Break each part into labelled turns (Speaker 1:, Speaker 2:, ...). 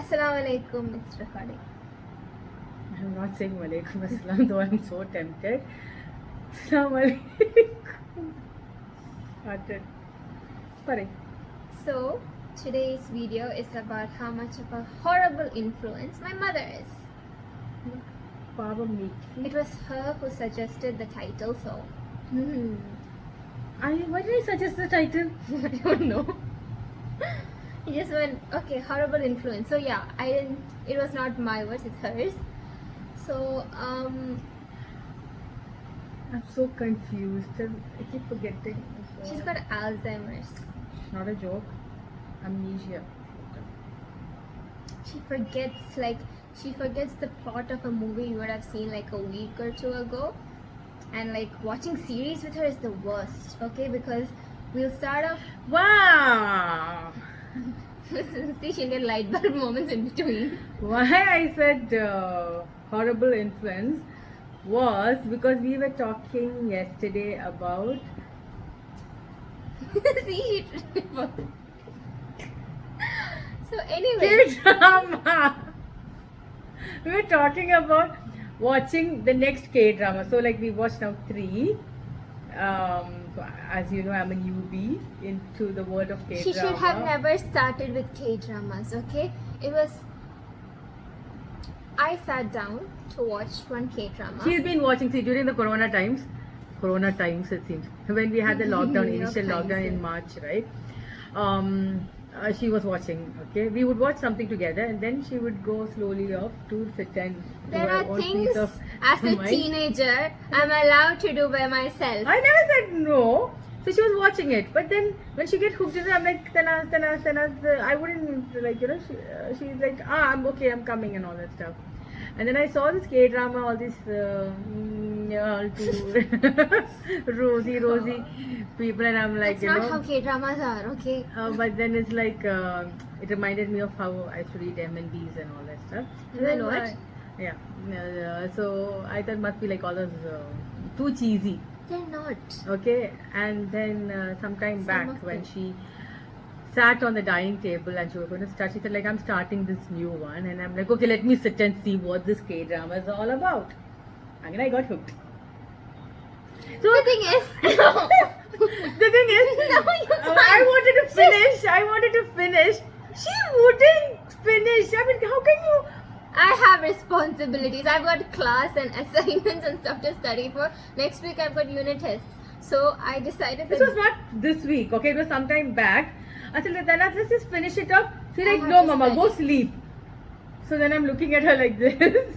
Speaker 1: Assalamu alaikum, it's recording.
Speaker 2: I'm not saying Walaikum Assalam, though I'm so tempted. Assalamu alaikum. Started. Sorry.
Speaker 1: So, today's video is about how much of a horrible influence my mother is.
Speaker 2: Papa me.
Speaker 1: It was her who suggested the title, so.
Speaker 2: Why did I suggest the title?
Speaker 1: I don't know. He just went, okay, horrible influence. So, yeah, it was not my words, it's hers. So,
Speaker 2: I'm so confused. I keep forgetting.
Speaker 1: she's got Alzheimer's.
Speaker 2: Not a joke. Amnesia.
Speaker 1: She forgets the plot of a movie you would have seen like a week or two ago, and like watching series with her is the worst. Okay, because we'll start off.
Speaker 2: Wow!
Speaker 1: See, she'll get light bulb moments in between.
Speaker 2: Why I said horrible influence was because we were talking yesterday about
Speaker 1: See, so anyway,
Speaker 2: K-drama. We were talking about watching the next K-drama. So like we watched now 3. So as you know, I'm a newbie into the world of K-drama.
Speaker 1: she should have never started with K-dramas. Okay, I sat down to watch one K-drama.
Speaker 2: She's been watching, see, during the Corona times it seems, when we had the lockdown, initial lockdown in March, right? She was watching, okay? We would watch something together and then she would go slowly off to sit and do
Speaker 1: There
Speaker 2: her
Speaker 1: are
Speaker 2: own
Speaker 1: things
Speaker 2: piece of
Speaker 1: as a
Speaker 2: mind.
Speaker 1: teenager I'm allowed to do by myself.
Speaker 2: I never said no. So she was watching it, but then when she get hooked in it, I'm like, Tanas, I wouldn't, like, you know, she's like, I'm okay, I'm coming and all that stuff. And then I saw this K-drama, all these all too rosy people, and I'm like,
Speaker 1: That's not how K-dramas are, okay?
Speaker 2: but then it's like, it reminded me of how I used to read M&Bs and all that stuff.
Speaker 1: And then what?
Speaker 2: Yeah. So I thought must be like all those too cheesy.
Speaker 1: They're not.
Speaker 2: Okay, and then sometime
Speaker 1: Some
Speaker 2: back
Speaker 1: of
Speaker 2: when
Speaker 1: it.
Speaker 2: she sat on the dining table and she was going to start, she said like, I'm starting this new one, and I'm like, okay, let me sit and see what this K-drama is all about. And I got hooked. So
Speaker 1: The thing is,
Speaker 2: the thing is,
Speaker 1: No, you can't.
Speaker 2: I wanted to finish. She wouldn't finish. I mean, how can you?
Speaker 1: I have responsibilities. I've got class and assignments and stuff to study for. Next week I've got unit tests. So I decided
Speaker 2: This
Speaker 1: that
Speaker 2: was not this week, okay? It was sometime back. I said, Tana, let's just finish it up. She's
Speaker 1: I
Speaker 2: like,
Speaker 1: have
Speaker 2: no,
Speaker 1: to
Speaker 2: Mama,
Speaker 1: study."
Speaker 2: go sleep. So then I'm looking at her like this.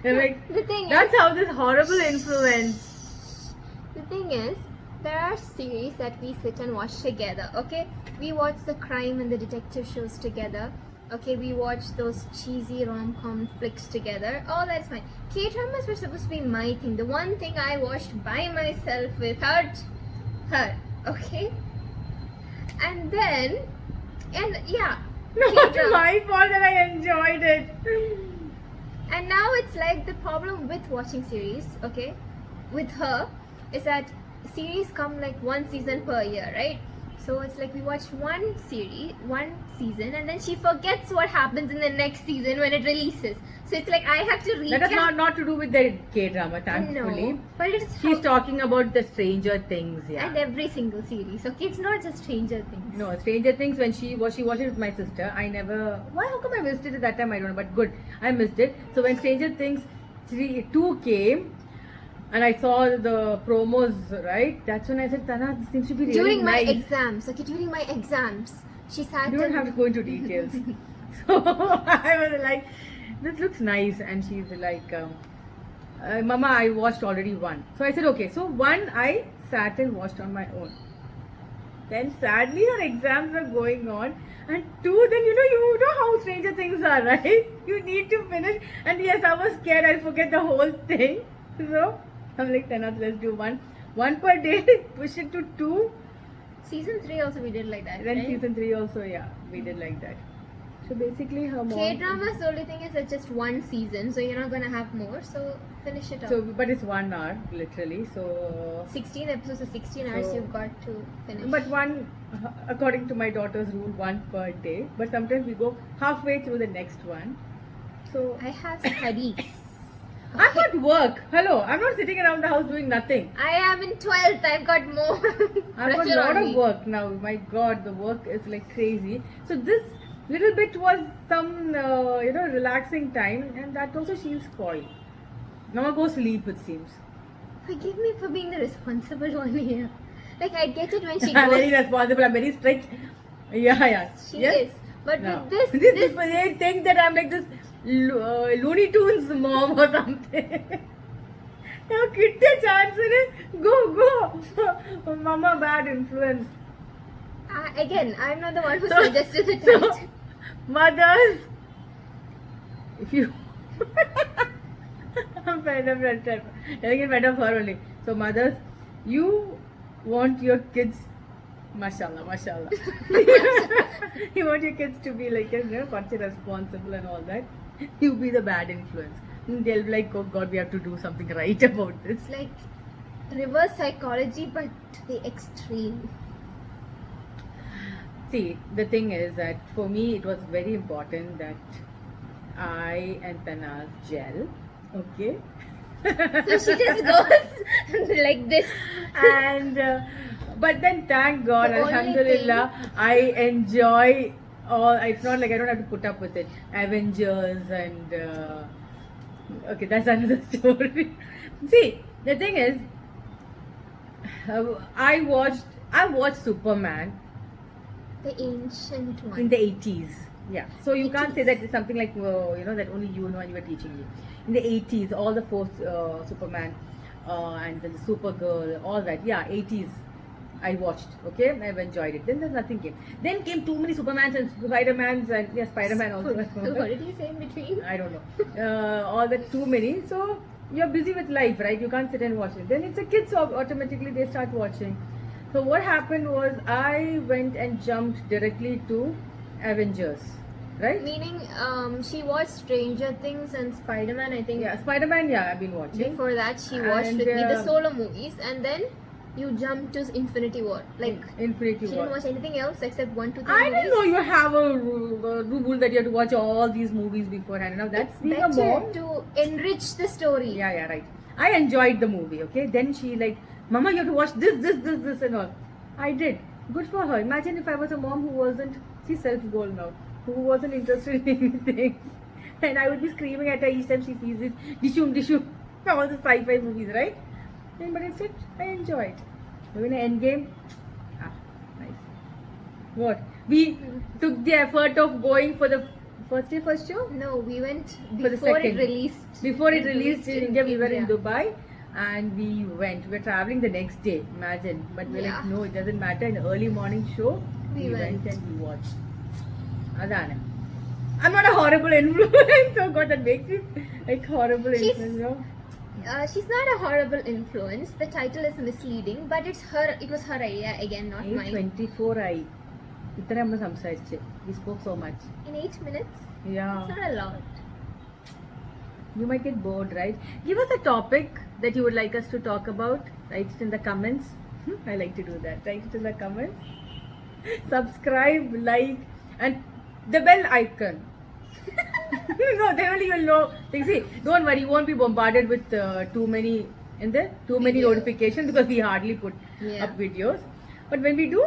Speaker 2: I'm like,
Speaker 1: the thing
Speaker 2: that's
Speaker 1: is,
Speaker 2: how this horrible influence.
Speaker 1: The thing is, there are series that we sit and watch together, okay? We watch the crime and the detective shows together. Okay, we watch those cheesy rom-com flicks together. All that's fine. K-dramas were supposed to be my thing. The one thing I watched by myself without her. Okay? And yeah.
Speaker 2: Not
Speaker 1: K-drama.
Speaker 2: my fault that I enjoyed it.
Speaker 1: And now it's like the problem with watching series, okay, with her, is that series come like one season per year, right? So it's like we watch one season, and then she forgets what happens in the next season when it releases. So it's like I have to recap.
Speaker 2: That has not to do with the K-drama, thankfully.
Speaker 1: No, but it's
Speaker 2: She's talking about the Stranger Things, yeah.
Speaker 1: and every single series, okay? It's not just Stranger Things.
Speaker 2: No, Stranger Things, when she watched it with my sister, how come I missed it at that time? I don't know, but good, I missed it. So when Stranger Things 2 came, and I saw the promos, right? That's when I said, Tana, this seems to be really
Speaker 1: During my
Speaker 2: nice.
Speaker 1: exams, okay, during my exams, she sat
Speaker 2: You don't
Speaker 1: and-
Speaker 2: have to go into details. So I was like, this looks nice. And she's like, Mama, I watched already 1. So I said, okay. So 1 I sat and watched on my own. Then sadly her exams were going on. And 2, then you know how Stranger Things are, right? You need to finish. And yes, I was scared I'll forget the whole thing. So I'm like, Tana, let's do 1 per day, push it to 2.
Speaker 1: Season 3 also we did like that,
Speaker 2: Then
Speaker 1: right?
Speaker 2: season 3 also, yeah, we did like that. So basically, her mom.
Speaker 1: K-dramas, the only thing is it's just one season, so you're not gonna have more. So finish it up.
Speaker 2: So, but it's 1 hour literally. So
Speaker 1: 16 episodes, so 16 hours
Speaker 2: So-
Speaker 1: you've got to finish.
Speaker 2: but one, according to my daughter's rule, one per day. But sometimes we go halfway through the next one. So
Speaker 1: I have studies.
Speaker 2: I'm at work. Hello, I'm not sitting around the house doing nothing.
Speaker 1: I am in 12th. I've got more.
Speaker 2: I've got a
Speaker 1: pressure
Speaker 2: lot
Speaker 1: on
Speaker 2: of
Speaker 1: me.
Speaker 2: work now. My God, the work is like crazy. So this little bit was some, relaxing time, and that also she'll spoil. Now go sleep, it seems.
Speaker 1: Forgive me for being the responsible one here. Like I get it when she
Speaker 2: I'm very
Speaker 1: goes.
Speaker 2: responsible. I'm very strict. Yeah.
Speaker 1: She
Speaker 2: Yes?
Speaker 1: is. But
Speaker 2: No.
Speaker 1: with this,
Speaker 2: They think that I'm like this Looney Tunes mom or something. Now, kitte chance in go. Mama, bad influence.
Speaker 1: again, I'm not the one who
Speaker 2: So-
Speaker 1: suggested the
Speaker 2: so-
Speaker 1: title.
Speaker 2: Mothers, if you. I'm telling it better for her only. So, mothers, you want your kids. Mashallah. You want your kids to be like, responsible and all that. You be the bad influence. And they'll be like, oh God, we have to do something right about this.
Speaker 1: It's like reverse psychology, but to the extreme.
Speaker 2: See, the thing is that for me, it was very important that I and Tanaz gel. Okay.
Speaker 1: So she just goes like this.
Speaker 2: And but then thank God,
Speaker 1: The only
Speaker 2: Alhamdulillah, I enjoy all. It's not like I don't have to put up with it. Avengers and okay, that's another story. See, the thing is, I watched Superman
Speaker 1: The ancient one.
Speaker 2: in the 80s. Yeah, so you can't say
Speaker 1: 80s.
Speaker 2: that it's something like that only you know and you were teaching me. In the 80s, all the four Superman and then the Supergirl, all that. Yeah, 80s. I watched. Okay, I've enjoyed it. Then there's nothing came. Then came too many Supermans and Spider-Mans and Spider-Man also.
Speaker 1: What did you say in between?
Speaker 2: I don't know. All that too many. So you're busy with life, right? You can't sit and watch it. Then it's a kids, so automatically they start watching. So what happened was I went and jumped directly to Avengers, right?
Speaker 1: Meaning, she watched Stranger Things and Spider-Man. I think
Speaker 2: Yeah, Spider-Man. Yeah, I've been watching.
Speaker 1: before that she watched
Speaker 2: And,
Speaker 1: with me the
Speaker 2: uh,
Speaker 1: solo movies, and then you jumped to Infinity War. Like
Speaker 2: Infinity
Speaker 1: she
Speaker 2: War.
Speaker 1: didn't watch anything else except 1, 2, 3
Speaker 2: I
Speaker 1: movies.
Speaker 2: didn't know you have a rule that you have to watch all these movies beforehand. Now that's
Speaker 1: It's
Speaker 2: being a
Speaker 1: better
Speaker 2: mom.
Speaker 1: to enrich the story.
Speaker 2: Yeah, right. I enjoyed the movie. Okay, then she like, Mama, you have to watch this, and all. I did. Good for her. Imagine if I was a mom who wasn't. She's self-goal now. Who wasn't interested in anything, and I would be screaming at her each time she sees this dishum, all the sci-fi movies, right? Then, but instead, I enjoyed. When Endgame, nice. What? We took the effort of going for the first show.
Speaker 1: No, we went
Speaker 2: For the
Speaker 1: before it
Speaker 2: second.
Speaker 1: released.
Speaker 2: Before it released in India, we were in
Speaker 1: India.
Speaker 2: Dubai and we went. We were traveling the next day, imagine. But we're
Speaker 1: Yeah.
Speaker 2: like, no, it doesn't matter. An early morning show,
Speaker 1: We
Speaker 2: went
Speaker 1: went.
Speaker 2: and we watched. Adana. I'm not a horrible influence. Oh God, that makes me like horrible
Speaker 1: She's-
Speaker 2: influence. No?
Speaker 1: She's not a horrible influence. The title is misleading, but it's her. It was her idea again, not mine.
Speaker 2: 8:24 ആയി. ഇത്ര നമ്മൾ സംസാരിച്ച്. We spoke so much.
Speaker 1: In 8 minutes,
Speaker 2: Yeah.
Speaker 1: it's not a lot.
Speaker 2: You might get bored, right? Give us a topic that you would like us to talk about. Write it in the comments. I like to do that. Write it in the comments. Subscribe, like, and the bell icon. No, then only you'll know. Like, see, don't worry, you won't be bombarded with too many
Speaker 1: Videos.
Speaker 2: notifications because we hardly put
Speaker 1: Yeah.
Speaker 2: up videos. But when we do,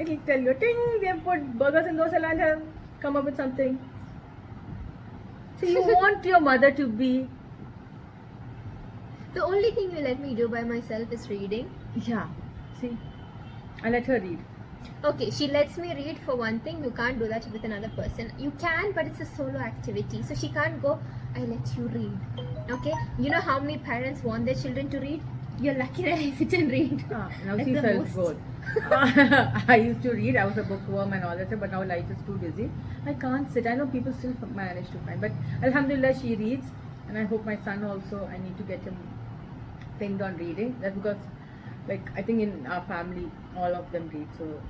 Speaker 2: it'll tell you, ting, they have put burgers in dosa and have come up with something. So you want your mother to be,
Speaker 1: The only thing you let me do by myself is reading.
Speaker 2: yeah, see, I let her read.
Speaker 1: Okay, she lets me read for one thing. You can't do that with another person. You can, but it's a solo activity. So she can't go, I let you read. Okay? You know how many parents want their children to read? You're lucky that I sit and read.
Speaker 2: Now
Speaker 1: That's
Speaker 2: she's
Speaker 1: the
Speaker 2: self-goal. I used to read, I was a bookworm and all that stuff, but now life is too busy. I can't sit. I know people still manage to find, but Alhamdulillah she reads, and I hope my son also, I need to get him pinged on reading. That's because, like, I think in our family, all of them read, so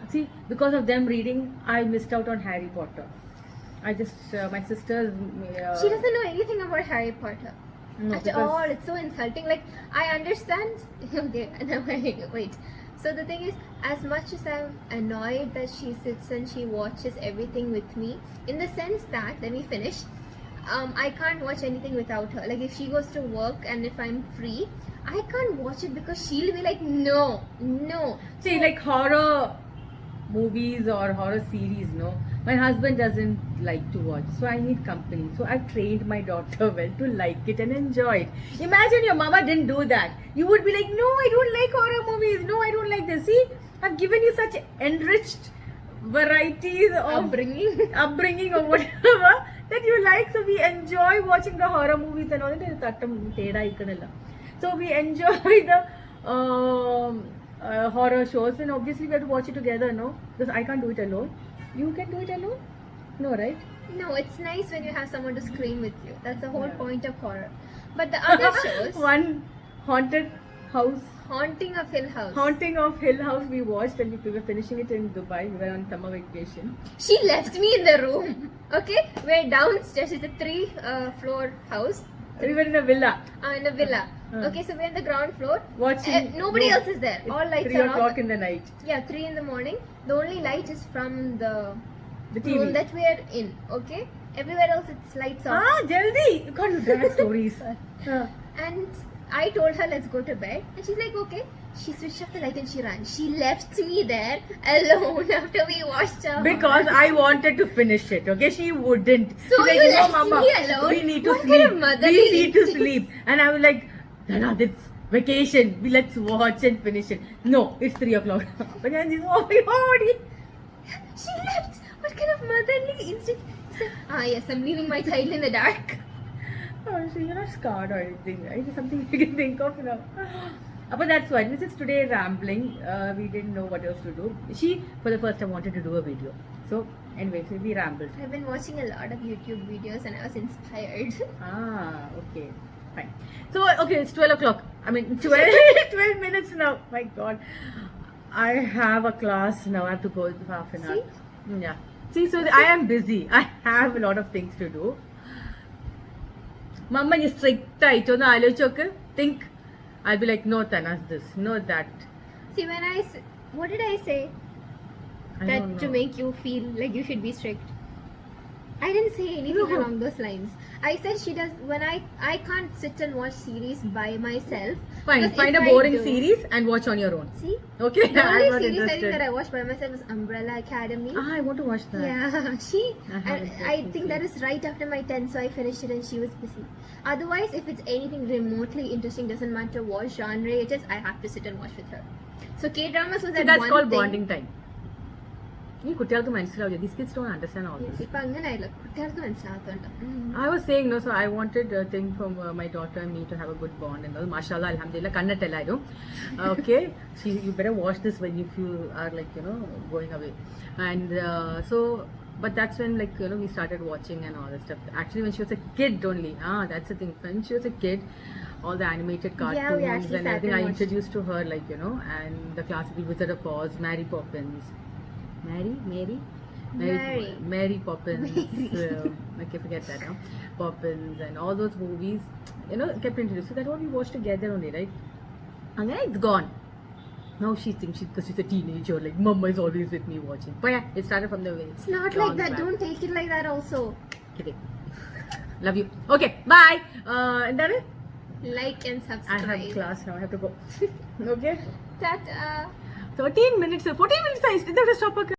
Speaker 2: See, because of them reading, I missed out on Harry Potter. I just my sisters.
Speaker 1: She doesn't know anything about Harry Potter.
Speaker 2: No,
Speaker 1: At
Speaker 2: because-
Speaker 1: all. It's so insulting. Like, I understand. Okay, now wait. So the thing is, as much as I'm annoyed that she sits and she watches everything with me, in the sense that, let me finish, I can't watch anything without her. Like, if she goes to work and if I'm free, I can't watch it because she'll be like, no.
Speaker 2: See, like horror movies or horror series, no. My husband doesn't like to watch, so I need company. So I've trained my daughter well to like it and enjoy it. Imagine your mama didn't do that. You would be like, no, I don't like horror movies. No, I don't like this. See, I've given you such enriched varieties of upbringing or whatever that you like. So we enjoy watching the horror movies and all that. So we enjoy the horror shows, and obviously we have to watch it together, no? Because I can't do it alone. You can do it alone? No, right?
Speaker 1: No, it's nice when you have someone to scream with you. That's the whole
Speaker 2: Yeah.
Speaker 1: point of horror. But the other shows,
Speaker 2: One haunted house.
Speaker 1: Haunting of Hill House.
Speaker 2: Haunting of Hill House we watched, and we were finishing it in Dubai. We were on summer vacation.
Speaker 1: She left me in the room. Okay, we're downstairs. It's a 3-floor house
Speaker 2: We were in a villa
Speaker 1: in a villa.
Speaker 2: Uh.
Speaker 1: Okay, so we're on the ground floor.
Speaker 2: watching.
Speaker 1: Nobody
Speaker 2: no,
Speaker 1: else is there.
Speaker 2: it's
Speaker 1: All lights
Speaker 2: 3
Speaker 1: are
Speaker 2: o'clock
Speaker 1: off.
Speaker 2: in the night.
Speaker 1: Yeah, 3 in the morning. The only light is from the
Speaker 2: The
Speaker 1: room
Speaker 2: TV.
Speaker 1: that we're in. Okay, everywhere else it's lights off.
Speaker 2: Jaldi! You can't do that stories.
Speaker 1: And I told her, let's go to bed. And she's like, okay. She switched off the light and she ran. She left me there alone after we watched her.
Speaker 2: Because I wanted to finish it, okay? She wouldn't.
Speaker 1: So
Speaker 2: She's
Speaker 1: you
Speaker 2: like,
Speaker 1: left
Speaker 2: no, Mama,
Speaker 1: me alone?
Speaker 2: we need to
Speaker 1: What
Speaker 2: sleep.
Speaker 1: kind of motherly
Speaker 2: We need to
Speaker 1: instinct?
Speaker 2: sleep. And I was like, Nana, it's vacation. Let's watch and finish it. No, it's 3 o'clock. But then this, oh my god.
Speaker 1: She left. What kind of motherly instinct? She said, yes, I'm leaving my child in the dark.
Speaker 2: Oh, so you're not scarred or anything, right? It's something you can think of now. But that's why this is today rambling. We didn't know what else to do. She, for the first time, wanted to do a video. So, anyway, so we rambled.
Speaker 1: I've been watching a lot of YouTube videos and I was inspired.
Speaker 2: Okay. Fine. So, okay, it's 12 o'clock. I mean, 12, 12 minutes now. My God. I have a class now. I have to go half an hour. Yeah. See, so I am busy. I have a lot of things to do. Mama, you strict tight on the think. I'll be like, no, Tanas, this, no, that.
Speaker 1: See, when what did I say?
Speaker 2: I
Speaker 1: That
Speaker 2: don't
Speaker 1: to
Speaker 2: know.
Speaker 1: make you feel like you should be strict. I didn't say anything
Speaker 2: No.
Speaker 1: along those lines. I said she does when I can't sit and watch series by myself.
Speaker 2: Fine,
Speaker 1: because
Speaker 2: find
Speaker 1: if
Speaker 2: a
Speaker 1: I
Speaker 2: boring
Speaker 1: do-
Speaker 2: series and watch on your own.
Speaker 1: See,
Speaker 2: Okay?
Speaker 1: the
Speaker 2: I'm
Speaker 1: only
Speaker 2: not
Speaker 1: series I think
Speaker 2: interested.
Speaker 1: that I watched by myself was Umbrella Academy.
Speaker 2: I want to watch that.
Speaker 1: Yeah, she
Speaker 2: I haven't
Speaker 1: and I
Speaker 2: watched
Speaker 1: think
Speaker 2: it.
Speaker 1: that is right after my 10, so I finished it and she was busy. Otherwise, if it's anything remotely interesting, doesn't matter what genre it is, I have to sit and watch with her. So K-dramas was
Speaker 2: So
Speaker 1: that
Speaker 2: that's
Speaker 1: one
Speaker 2: called
Speaker 1: thing.
Speaker 2: bonding time. You could tell the these kids don't understand all this.
Speaker 1: ഇപ്പൊ അങ്ങനെയല്ല കുട്ടികൾക്ക് മനസ്സിലാകത്തോണ്ട്
Speaker 2: I was saying, no, so I wanted a thing from my daughter and me to have a good bond and all. Mashallah, alhamdulillah, kannatella, okay, you better watch this when if you are like, going away. And so, but that's when like, we started watching and all that stuff. Actually, when she was a kid only, that's the thing. When she was a kid, all the animated
Speaker 1: Yeah, we
Speaker 2: cartoons
Speaker 1: actually
Speaker 2: and
Speaker 1: sat
Speaker 2: everything
Speaker 1: and
Speaker 2: I
Speaker 1: watched.
Speaker 2: introduced to her, like, and the classical Wizard of Oz, Mary Poppins. Mary Poppins. Okay, forget that now. Poppins and all those movies, kept introduced. So that's what we watched together only, right? And then it's gone. Now she thinks because she's a teenager, like Mama is always with me watching. But yeah, it started from the way.
Speaker 1: It's not
Speaker 2: long
Speaker 1: like that.
Speaker 2: back.
Speaker 1: Don't take it like that also.
Speaker 2: Kidding. Love you. Okay, bye. And that is.
Speaker 1: Like and
Speaker 2: I have
Speaker 1: subscribe.
Speaker 2: class now. I have to go. Okay.
Speaker 1: Tata.
Speaker 2: 13 minutes. 14 minutes. I did that stop.